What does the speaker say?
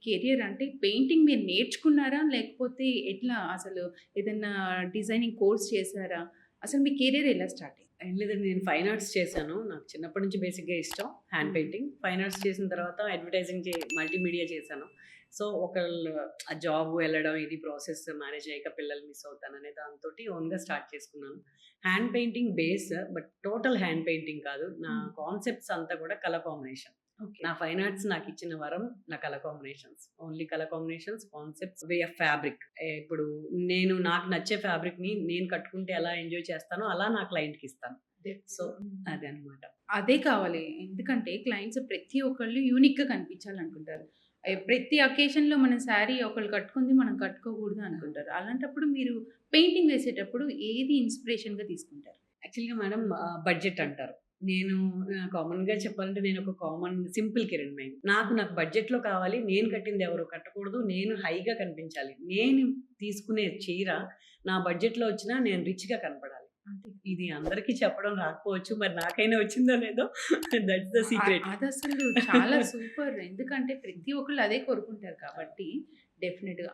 Career అంటే painting మీరు నేర్చుకున్నారా? లేకపోతే ఎట్లా అసలు ఏదన్నా డిజైనింగ్ కోర్స్ చేసారా? అసలు మీ కెరియర్ ఎలా స్టార్ట్ అయింది? ఏం లేదండి. నేను ఫైన్ ఆర్ట్స్ చేశాను. నాకు చిన్నప్పటి నుంచి బేసిక్‌గా ఇష్టం హ్యాండ్ పెయింటింగ్. ఫైన్ ఆర్ట్స్ చేసిన తర్వాత అడ్వర్టైజింగ్ మల్టీమీడియా చేశాను. సో, ఒకళ్ళు ఆ జాబ్ వెళ్ళడం ఇది ప్రాసెస్ మేనేజ్ అయ్యాక పిల్లలు మిస్ అవుతాననే దాంతోటి ఓన్‌గా స్టార్ట్ చేసుకున్నాను. Hand painting base but total hand painting కాదు. నా హ్మ్. కాన్సెప్ట్స్ అంతా కూడా కలర్ కాంబినేషన్. ఓకే. నా ఫైన్ ఆర్ట్స్ నాకిచ్చిన వరం నా colour combinations. Only colour combinations, concepts, way of fabric. ఇప్పుడు నాకు నచ్చే ఫ్యాబ్రిక్‌ని నేను కట్టుకుంటే ఎలా ఎంజాయ్ చేస్తానో అలా నా క్లయింట్‌కిస్తాను. సో, అదనమాట. అదే కావాలి. ఎందుకంటే క్లయింట్స్ ప్రతి ఒక్కళ్ళు యూనిక్‌గా కనిపించాలనుకుంటారు. ప్రతి అకేషన్‌లో మన శారీ ఒకళ్ళు కట్టుకుంది మనం కట్టుకోకూడదు అనుకుంటారు. అలాంటప్పుడు మీరు పెయింటింగ్ వేసేటప్పుడు ఏది ఇన్‌స్పిరేషన్‌గా తీసుకుంటారు? యాక్చువల్‌గా మేడం బడ్జెట్ అంటారు. నేను కామన్‌గా చెప్పాలంటే నేనొక సింపుల్ కిరణ్మయిని. నాకు బడ్జెట్‌లో కావాలి. నేను కట్టింది ఎవరు కట్టకూడదు. నేను హైగా కనిపించాలి. నేను తీసుకునే చీర నా బడ్జెట్‌లో వచ్చినా నేను రిచ్‌గా కనపడాలి. అంతే. ఇది అందరికీ చెప్పడం రాకపోవచ్చు. మరి నాకైనా వచ్చిందో లేదో దట్స్ ద సీక్రెట్. అదసలు చాలా సూపర్. ఎందుకంటే ప్రతి ఒక్కళ్ళు అదే కోరుకుంటారు కాబట్టి డెఫినిట్‌గా.